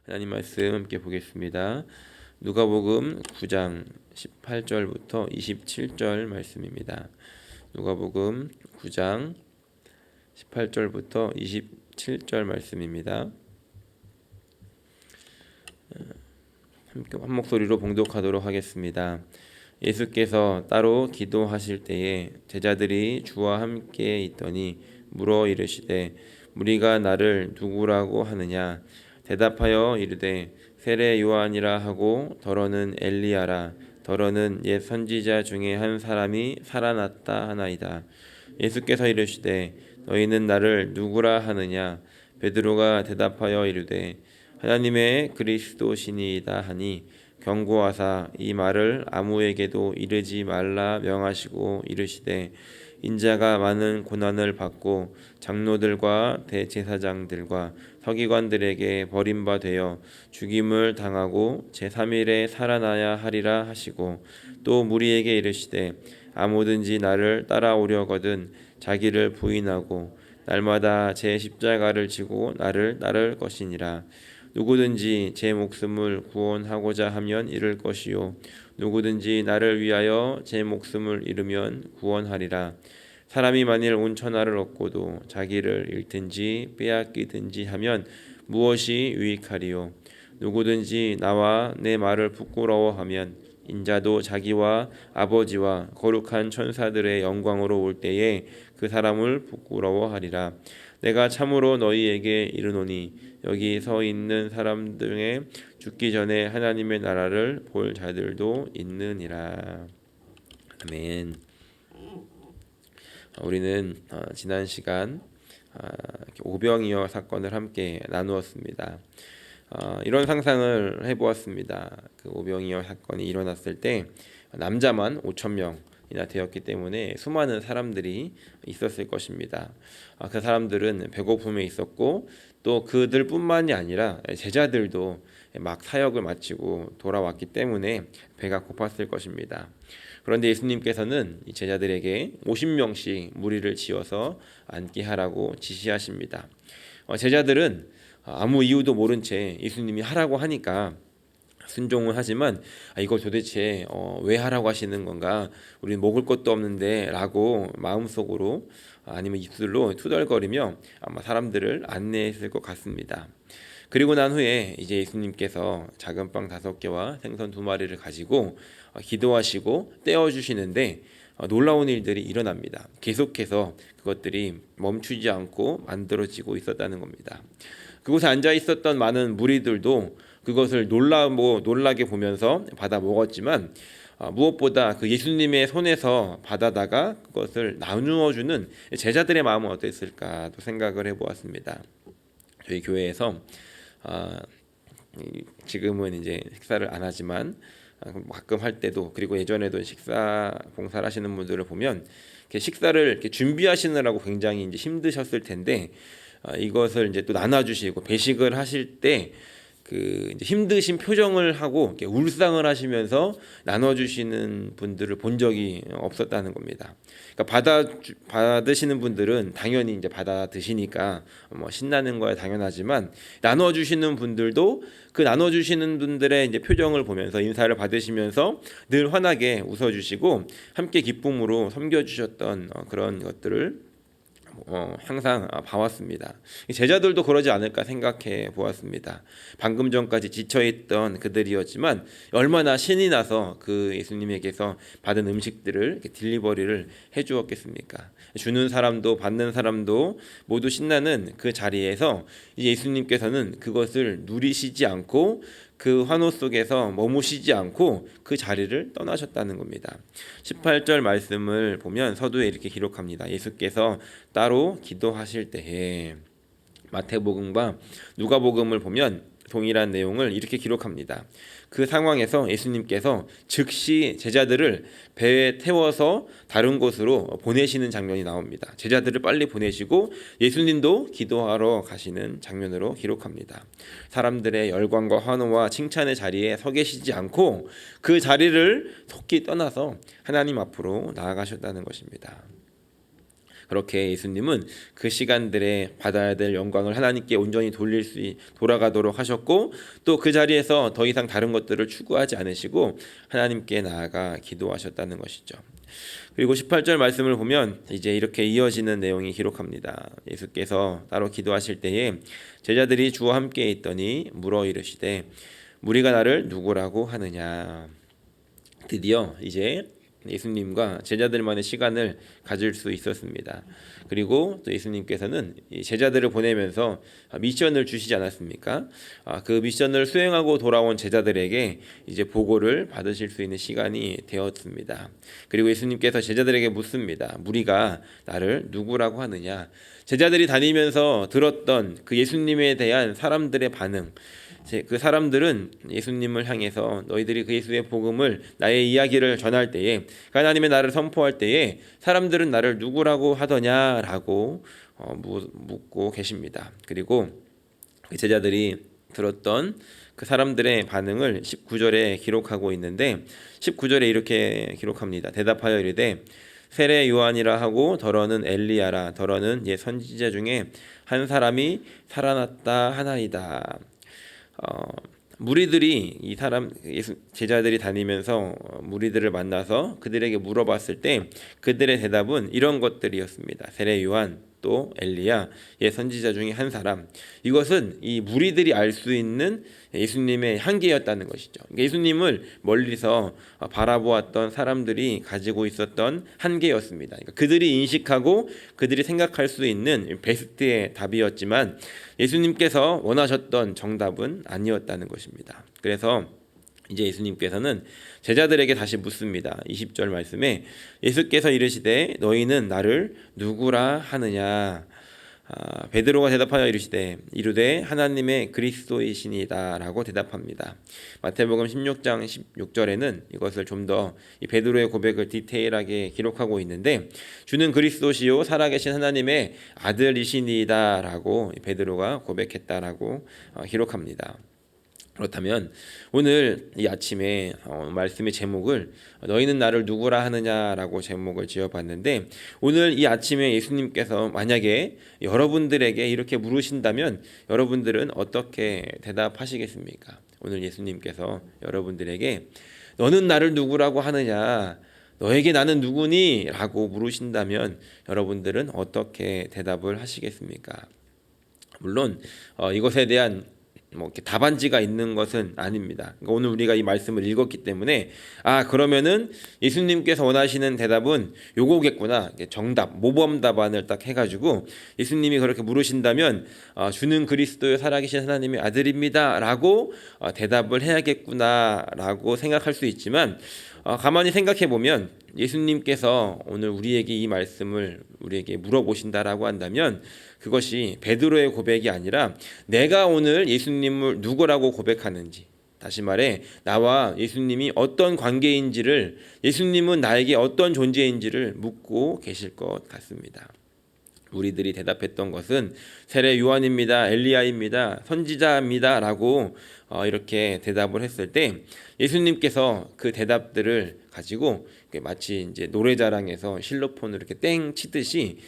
하나님 말씀 함께 보겠습니다. 누가복음 9장 18절부터 27절 말씀입니다. 누가복음 9장 18절부터 27절 말씀입니다. 함께 한 목소리로 봉독하도록 하겠습니다. 예수께서 따로 기도하실 때에 제자들이 주와 함께 있더니 물어 이르시되 무리가 나를 누구라고 하느냐? 대답하여 이르되 세례 요한이라 하고 더러는 엘리야라 더러는 옛 선지자 중에 한 사람이 살아났다 하나이다. 예수께서 이르시되 너희는 나를 누구라 하느냐? 베드로가 대답하여 이르되 하나님의 그리스도시니이다 하니 경고하사 이 말을 아무에게도 이르지 말라 명하시고 이르시되 인자가 많은 고난을 받고 장로들과 대제사장들과 서기관들에게 버림받아 죽임을 당하고 제3일에 살아나야 하리라 하시고 또 무리에게 이르시되 아무든지 나를 따라오려거든 자기를 부인하고 날마다 제 십자가를 지고 나를 따를 것이니라. 누구든지 제 목숨을 구원하고자 하면 잃을 것이요 누구든지 나를 위하여 제 목숨을 잃으면 구원하리라. 사람이 만일 온 천하를 얻고도 자기를 잃든지 빼앗기든지 하면 무엇이 유익하리요? 누구든지 나와 내 말을 부끄러워하면 인자도 자기와 아버지와 거룩한 천사들의 영광으로 올 때에 그 사람을 부끄러워하리라. 내가 참으로 너희에게 이르노니 여기 서 있는 사람 중에 죽기 전에 하나님의 나라를 볼 자들도 있느니라. 아멘. 우리는 지난 시간 오병이어 사건을 함께 나누었습니다. 이런 상상을 해보았습니다. 그 오병이어 사건이 일어났을 때 남자만 5천 명이나 되었기 때문에 수많은 사람들이 있었을 것입니다. 그 사람들은 배고픔에 있었고 또 그들뿐만이 아니라 제자들도 막 사역을 마치고 돌아왔기 때문에 배가 고팠을 것입니다. 그런데 예수님께서는 이 제자들에게 50명씩 무리를 지어서 앉게 하라고 지시하십니다. 제자들은 아무 이유도 모른 채 예수님이 하라고 하니까 순종은 하지만 이걸 도대체 왜 하라고 하시는 건가? 우리는 먹을 것도 없는데 라고 마음속으로 아니면 입술로 투덜거리며 아마 사람들을 안내했을 것 같습니다. 그리고 난 후에 이제 예수님께서 작은 빵 5개와 생선 2마리를 가지고 기도하시고 떼어주시는데 놀라운 일들이 일어납니다. 계속해서 그것들이 멈추지 않고 만들어지고 있었다는 겁니다. 그곳에 앉아 있었던 많은 무리들도 그것을 놀라게 보면서 받아 먹었지만 무엇보다 그 예수님의 손에서 받아다가 그것을 나누어주는 제자들의 마음은 어땠을까도 생각을 해보았습니다. 저희 교회에서 지금은 이제 식사를 안 하지만 가끔 할 때도 그리고 예전에도 식사 봉사를 하시는 분들을 보면 식사를 이렇게 준비하시느라고 굉장히 이제 힘드셨을 텐데 이것을 이제 또 나눠주시고 배식을 하실 때 그 이제 힘드신 표정을 하고 이렇게 울상을 하시면서 나눠주시는 분들을 본 적이 없었다는 겁니다. 그러니까 받으시는 분들은 당연히 이제 받아 드시니까 뭐 신나는 거야 당연하지만 나눠주시는 분들도 그 나눠주시는 분들의 이제 표정을 보면서 인사를 받으시면서 늘 환하게 웃어주시고 함께 기쁨으로 섬겨주셨던 그런 것들을 항상 봐왔습니다. 제자들도 그러지 않을까 생각해 보았습니다. 방금 전까지 지쳐있던 그들이었지만 얼마나 신이 나서 그 예수님에게서 받은 음식들을 딜리버리를 해주었겠습니까? 주는 사람도 받는 사람도 모두 신나는 그 자리에서 예수님께서는 그것을 누리시지 않고 그 환호 속에서 머무시지 않고 그 자리를 떠나셨다는 겁니다. 18절 말씀을 보면 서두에 이렇게 기록합니다. 예수께서 따로 기도하실 때에 마태복음과 누가복음을 보면 동일한 내용을 이렇게 기록합니다. 그 상황에서 예수님께서 즉시 제자들을 배에 태워서 다른 곳으로 보내시는 장면이 나옵니다. 제자들을 빨리 보내시고 예수님도 기도하러 가시는 장면으로 기록합니다. 사람들의 열광과 환호와 칭찬의 자리에 서 계시지 않고 그 자리를 속히 떠나서 하나님 앞으로 나아가셨다는 것입니다. 그렇게 예수님은 그 시간들에 받아야 될 영광을 하나님께 온전히 돌아가도록 하셨고, 또 그 자리에서 더 이상 다른 것들을 추구하지 않으시고 하나님께 나아가 기도하셨다는 것이죠. 그리고 18절 말씀을 보면 이제 이렇게 이어지는 내용이 기록합니다. 예수께서 따로 기도하실 때에 제자들이 주와 함께 있더니 물어 이르시되 무리가 나를 누구라고 하느냐. 드디어 이제 예수님과 제자들만의 시간을 가질 수 있었습니다. 그리고 또 예수님께서는 제자들을 보내면서 미션을 주시지 않았습니까? 그 미션을 수행하고 돌아온 제자들에게 이제 보고를 받으실 수 있는 시간이 되었습니다. 그리고 예수님께서 제자들에게 묻습니다. 무리가 나를 누구라고 하느냐? 제자들이 다니면서 들었던 그 예수님에 대한 사람들의 반응, 그 사람들은 예수님을 향해서 너희들이 그 예수의 복음을, 나의 이야기를 전할 때에, 하나님의 나를 선포할 때에 사람들은 나를 누구라고 하더냐라고 묻고 계십니다. 그리고 그 제자들이 들었던 그 사람들의 반응을 19절에 기록하고 있는데 19절에 이렇게 기록합니다. 대답하여 이르되 세례 요한이라 하고 더러는 엘리야라. 더러는 옛 선지자 중에 한 사람이 살아났다 하나이다. 무리들이 제자들이 다니면서 무리들을 만나서 그들에게 물어봤을 때 그들의 대답은 이런 것들이었습니다. 세례 요한, 또 엘리야, 옛 선지자 중에 한 사람. 이것은 이 무리들이 알 수 있는 예수님의 한계였다는 것이죠. 예수님을 멀리서 바라보았던 사람들이 가지고 있었던 한계였습니다. 그러니까 그들이 인식하고 그들이 생각할 수 있는 베스트의 답이었지만 예수님께서 원하셨던 정답은 아니었다는 것입니다. 그래서 이제 예수님께서는 제자들에게 다시 묻습니다. 20절 말씀에 예수께서 이르시되 너희는 나를 누구라 하느냐. 베드로가 대답하여 이르되 하나님의 그리스도이시니다라고 대답합니다. 마태복음 16장 16절에는 이것을 좀 더 베드로의 고백을 디테일하게 기록하고 있는데 주는 그리스도시요 살아계신 하나님의 아들이시니다라고 베드로가 고백했다라고 기록합니다. 그렇다면 오늘 이 아침에 말씀의 제목을 너희는 나를 누구라 하느냐라고 제목을 지어봤는데, 오늘 이 아침에 예수님께서 만약에 여러분들에게 이렇게 물으신다면 여러분들은 어떻게 대답하시겠습니까? 오늘 예수님께서 여러분들에게 너는 나를 누구라고 하느냐, 너에게 나는 누구니? 라고 물으신다면 여러분들은 어떻게 대답을 하시겠습니까? 물론 이것에 대한 이렇게 답안지가 있는 것은 아닙니다. 그러니까 오늘 우리가 이 말씀을 읽었기 때문에 그러면은 예수님께서 원하시는 대답은 요거겠구나, 정답, 모범 답안을 딱 해가지고 예수님이 그렇게 물으신다면 주는 그리스도의 살아계신 하나님의 아들입니다라고 대답을 해야겠구나라고 생각할 수 있지만 가만히 생각해 보면 예수님께서 오늘 우리에게 이 말씀을 우리에게 물어보신다라고 한다면 그것이 베드로의 고백이 아니라 내가 오늘 예수님을 누구라고 고백하는지, 다시 말해 나와 예수님이 어떤 관계인지를, 예수님은 나에게 어떤 존재인지를 묻고 계실 것 같습니다. 우리들이 대답했던 것은 세례 요한입니다, 엘리야입니다, 선지자입니다 라고 이렇게 대답을 했을 때 예수님께서 그 대답들을 가지고 마치 이제 노래자랑에서 실로폰으로 이렇게 땡 치듯이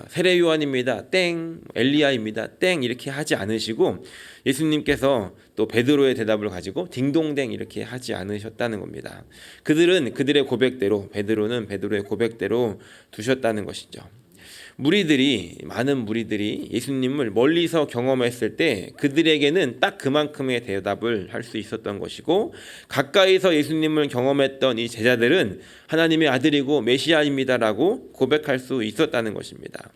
세례 요한입니다, 땡, 엘리야입니다, 땡 이렇게 하지 않으시고 예수님께서 또 베드로의 대답을 가지고 딩동댕 이렇게 하지 않으셨다는 겁니다. 그들은 그들의 고백대로, 베드로는 베드로의 고백대로 두셨다는 것이죠. 많은 무리들이 예수님을 멀리서 경험했을 때 그들에게는 딱 그만큼의 대답을 할 수 있었던 것이고, 가까이서 예수님을 경험했던 이 제자들은 하나님의 아들이고 메시아입니다라고 고백할 수 있었다는 것입니다.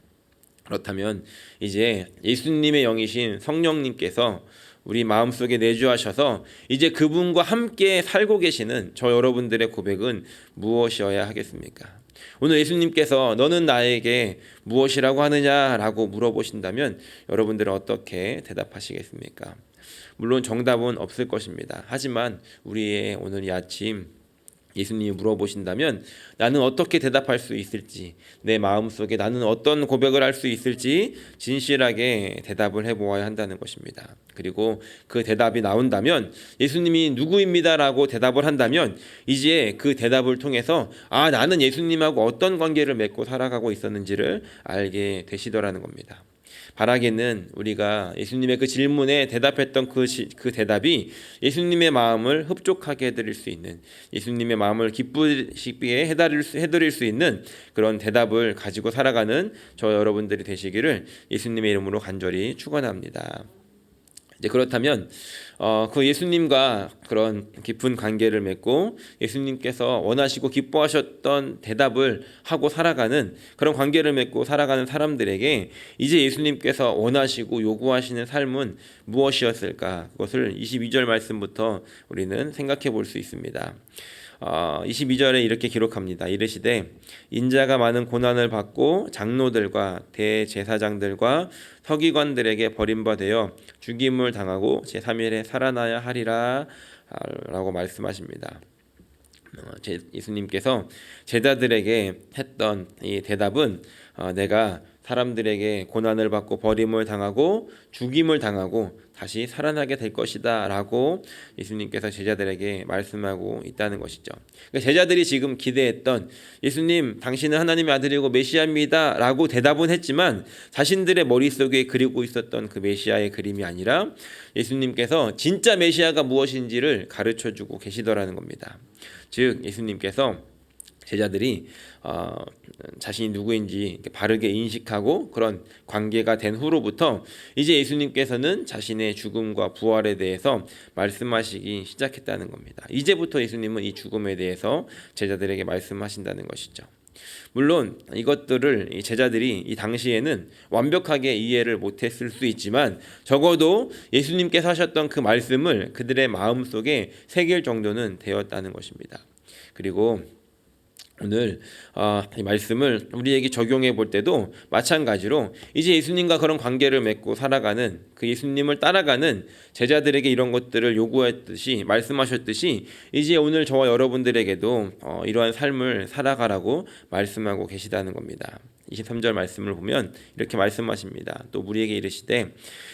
그렇다면 이제 예수님의 영이신 성령님께서 우리 마음속에 내주하셔서 이제 그분과 함께 살고 계시는 저 여러분들의 고백은 무엇이어야 하겠습니까? 오늘 예수님께서 너는 나에게 무엇이라고 하느냐라고 물어보신다면 여러분들은 어떻게 대답하시겠습니까? 물론 정답은 없을 것입니다. 하지만 우리의 오늘 이 아침 예수님이 물어보신다면 나는 어떻게 대답할 수 있을지, 내 마음속에 나는 어떤 고백을 할 수 있을지 진실하게 대답을 해보아야 한다는 것입니다. 그리고 그 대답이 나온다면, 예수님이 누구입니다라고 대답을 한다면 이제 그 대답을 통해서 나는 예수님하고 어떤 관계를 맺고 살아가고 있었는지를 알게 되시더라는 겁니다. 바라기는 우리가 예수님의 그 질문에 대답했던 그 대답이 예수님의 마음을 흡족하게 해드릴 수 있는, 예수님의 마음을 기쁘시게 해드릴 수 있는 그런 대답을 가지고 살아가는 저 여러분들이 되시기를 예수님의 이름으로 간절히 축원합니다. 이제 그렇다면 그 예수님과 그런 깊은 관계를 맺고 예수님께서 원하시고 기뻐하셨던 대답을 하고 살아가는 그런 관계를 맺고 살아가는 사람들에게 이제 예수님께서 원하시고 요구하시는 삶은 무엇이었을까? 그것을 22절 말씀부터 우리는 생각해 볼 수 있습니다. 22절에 이렇게 기록합니다. 이르시되 인자가 많은 고난을 받고 장로들과 대제사장들과 서기관들에게 버림받아 죽임을 당하고 제3일에 살아나야 하리라 라고 말씀하십니다. 예수님께서 제자들에게 했던 이 대답은 내가 사람들에게 고난을 받고 버림을 당하고 죽임을 당하고 다시 살아나게 될 것이다 라고 예수님께서 제자들에게 말씀하고 있다는 것이죠. 그러니까 제자들이 지금 기대했던 예수님 당신은 하나님의 아들이고 메시아입니다 라고 대답은 했지만 자신들의 머릿속에 그리고 있었던 그 메시아의 그림이 아니라 예수님께서 진짜 메시아가 무엇인지를 가르쳐주고 계시더라는 겁니다. 즉 예수님께서 제자들이 자신이 누구인지 바르게 인식하고 그런 관계가 된 후로부터 이제 예수님께서는 자신의 죽음과 부활에 대해서 말씀하시기 시작했다는 겁니다. 이제부터 예수님은 이 죽음에 대해서 제자들에게 말씀하신다는 것이죠. 물론 이것들을 이 제자들이 이 당시에는 완벽하게 이해를 못했을 수 있지만 적어도 예수님께서 하셨던 그 말씀을 그들의 마음속에 새길 정도는 되었다는 것입니다. 그리고 오늘 이 말씀을 우리에게 적용해 볼 때도 마찬가지로 이제 예수님과 그런 관계를 맺고 살아가는 그 예수님을 따라가는 제자들에게 이런 것들을 요구했듯이 말씀하셨듯이 이제 오늘 저와 여러분들에게도 이러한 삶을 살아가라고 말씀하고 계시다는 겁니다. 23절 말씀을 보면 이렇게 말씀하십니다. 또 우리에게 이르시되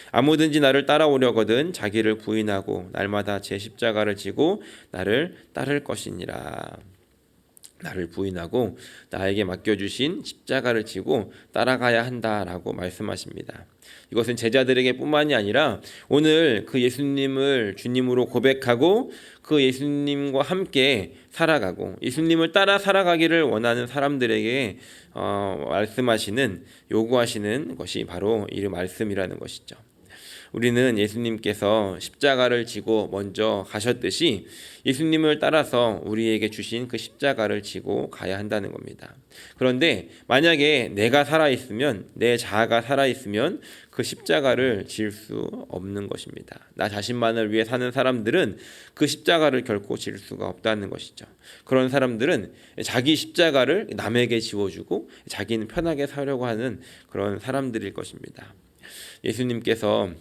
아무든지 나를 따라오려거든 자기를 부인하고 날마다 제 십자가를 지고 나를 따를 것이니라. 나를 부인하고 나에게 맡겨주신 십자가를 지고 따라가야 한다라고 말씀하십니다. 이것은 제자들에게 뿐만이 아니라 오늘 그 예수님을 주님으로 고백하고 그 예수님과 함께 살아가고 예수님을 따라 살아가기를 원하는 사람들에게 말씀하시는, 요구하시는 것이 바로 이 말씀이라는 것이죠. 우리는 예수님께서 십자가를 지고 먼저 가셨듯이 예수님을 따라서 우리에게 주신 그 십자가를 지고 가야 한다는 겁니다. 그런데 만약에 내가 살아있으면, 내 자아가 살아있으면 그 십자가를 질 수 없는 것입니다. 나 자신만을 위해 사는 사람들은 그 십자가를 결코 질 수가 없다는 것이죠. 그런 사람들은 자기 십자가를 남에게 지워주고 자기는 편하게 살려고 하는 그런 사람들일 것입니다. 예수님께서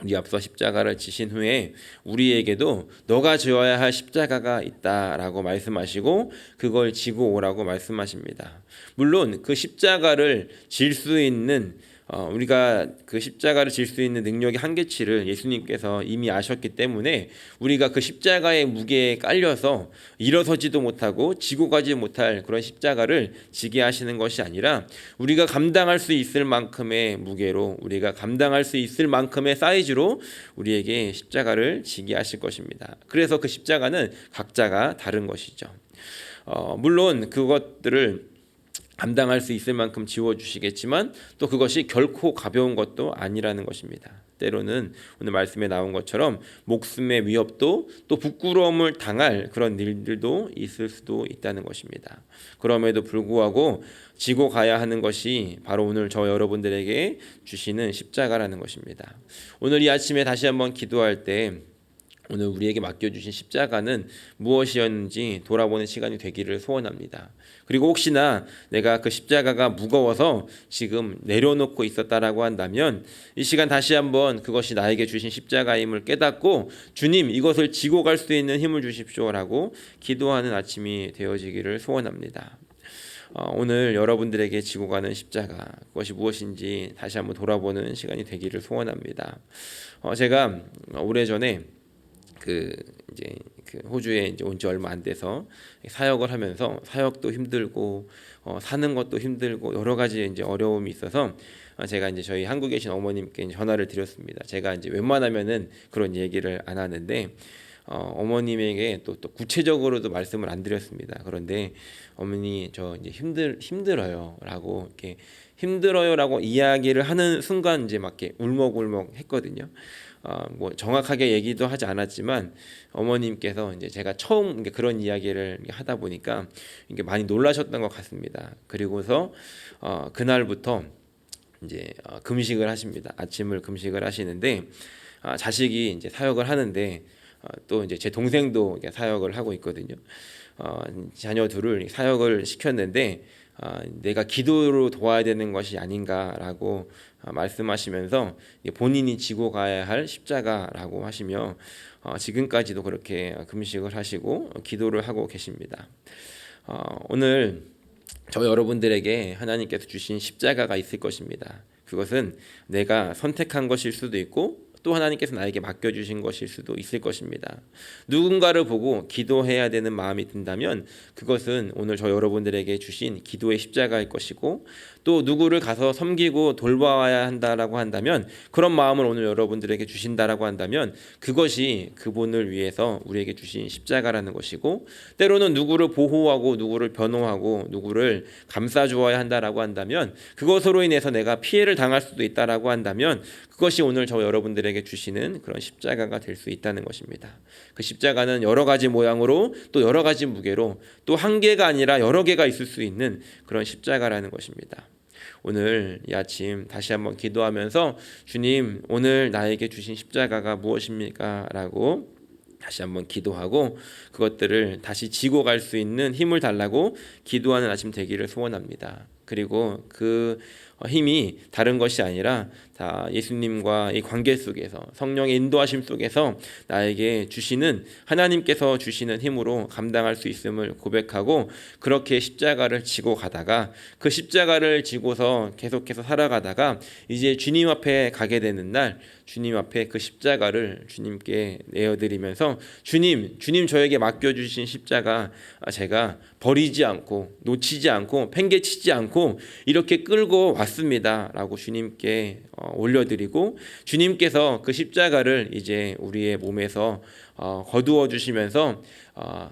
우리 앞서 십자가를 지신 후에 우리에게도 너가 지어야 할 십자가가 있다라고 말씀하시고 그걸 지고 오라고 말씀하십니다. 물론 그 십자가를 질 수 있는 우리가 그 십자가를 질 수 있는 능력의 한계치를 예수님께서 이미 아셨기 때문에 우리가 그 십자가의 무게에 깔려서 일어서지도 못하고 지고 가지 못할 그런 십자가를 지게 하시는 것이 아니라 우리가 감당할 수 있을 만큼의 무게로, 우리가 감당할 수 있을 만큼의 사이즈로 우리에게 십자가를 지게 하실 것입니다. 그래서 그 십자가는 각자가 다른 것이죠. 물론 그것들을 감당할 수 있을 만큼 지워주시겠지만 또 그것이 결코 가벼운 것도 아니라는 것입니다. 때로는 오늘 말씀에 나온 것처럼 목숨의 위협도 또 부끄러움을 당할 그런 일들도 있을 수도 있다는 것입니다. 그럼에도 불구하고 지고 가야 하는 것이 바로 오늘 저 여러분들에게 주시는 십자가라는 것입니다. 오늘 이 아침에 다시 한번 기도할 때 오늘 우리에게 맡겨주신 십자가는 무엇이었는지 돌아보는 시간이 되기를 소원합니다. 그리고 혹시나 내가 그 십자가가 무거워서 지금 내려놓고 있었다라고 한다면 이 시간 다시 한번 그것이 나에게 주신 십자가임을 깨닫고 주님 이것을 지고 갈 수 있는 힘을 주십시오라고 기도하는 아침이 되어지기를 소원합니다. 오늘 여러분들에게 지고 가는 십자가 그것이 무엇인지 다시 한번 돌아보는 시간이 되기를 소원합니다. 제가 오래전에 그 호주에 이제 온 지 얼마 안 돼서 사역을 하면서 사역도 힘들고 사는 것도 힘들고 여러 가지 이제 어려움이 있어서 제가 이제 저희 한국에 계신 어머님께 전화를 드렸습니다. 제가 이제 웬만하면은 그런 얘기를 안 하는데 어머님에게 또 구체적으로도 말씀을 안 드렸습니다. 그런데 어머니 저 이제 힘들어요라고 이렇게 힘들어요라고 이야기를 하는 순간 이제 막 이렇게 울먹울먹 했거든요. 뭐 정확하게 얘기도 하지 않았지만 어머님께서 이제 제가 처음 그런 이야기를 하다 보니까 이게 많이 놀라셨던 것 같습니다. 그리고서 그날부터 이제 금식을 하십니다. 아침을 금식을 하시는데 자식이 이제 사역을 하는데 또 이제 제 동생도 사역을 하고 있거든요. 자녀 둘을 사역을 시켰는데 내가 기도로 도와야 되는 것이 아닌가라고 말씀하시면서 본인이 지고 가야 할 십자가라고 하시며 지금까지도 그렇게 금식을 하시고 기도를 하고 계십니다. 오늘 저 여러분들에게 하나님께서 주신 십자가가 있을 것입니다. 그것은 내가 선택한 것일 수도 있고 또 하나님께서 나에게 맡겨주신 것일 수도 있을 것입니다. 누군가를 보고 기도해야 되는 마음이 든다면 그것은 오늘 저 여러분들에게 주신 기도의 십자가일 것이고 또 누구를 가서 섬기고 돌봐야 한다라고 한다면 그런 마음을 오늘 여러분들에게 주신다라고 한다면 그것이 그분을 위해서 우리에게 주신 십자가라는 것이고 때로는 누구를 보호하고 누구를 변호하고 누구를 감싸주어야 한다라고 한다면 그것으로 인해서 내가 피해를 당할 수도 있다라고 한다면 그것이 오늘 저 여러분들에게 주시는 그런 십자가가 될 수 있다는 것입니다. 그 십자가는 여러 가지 모양으로 또 여러 가지 무게로 또 한 개가 아니라 여러 개가 있을 수 있는 그런 십자가라는 것입니다. 오늘 이 아침 다시 한번 기도하면서 주님 오늘 나에게 주신 십자가가 무엇입니까? 라고 다시 한번 기도하고 그것들을 다시 지고 갈 수 있는 힘을 달라고 기도하는 아침 되기를 소원합니다. 그리고 그 힘이 다른 것이 아니라 다 예수님과 이 관계 속에서 성령의 인도하심 속에서 나에게 주시는 하나님께서 주시는 힘으로 감당할 수 있음을 고백하고 그렇게 십자가를 지고 가다가 그 십자가를 지고서 계속해서 살아가다가 이제 주님 앞에 가게 되는 날 주님 앞에 그 십자가를 주님께 내어드리면서 주님 저에게 맡겨주신 십자가 제가 버리지 않고 놓치지 않고 팽개치지 않고 이렇게 끌고 왔습니다 라고 주님께 올려드리고 주님께서 그 십자가를 이제 우리의 몸에서 거두어 주시면서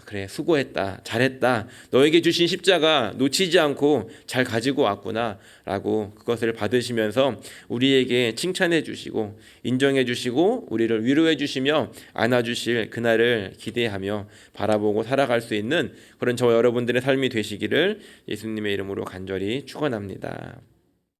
그래 수고했다 잘했다 너에게 주신 십자가 놓치지 않고 잘 가지고 왔구나 라고 그것을 받으시면서 우리에게 칭찬해 주시고 인정해 주시고 우리를 위로해 주시며 안아주실 그날을 기대하며 바라보고 살아갈 수 있는 그런 저 여러분들의 삶이 되시기를 예수님의 이름으로 간절히 축원합니다.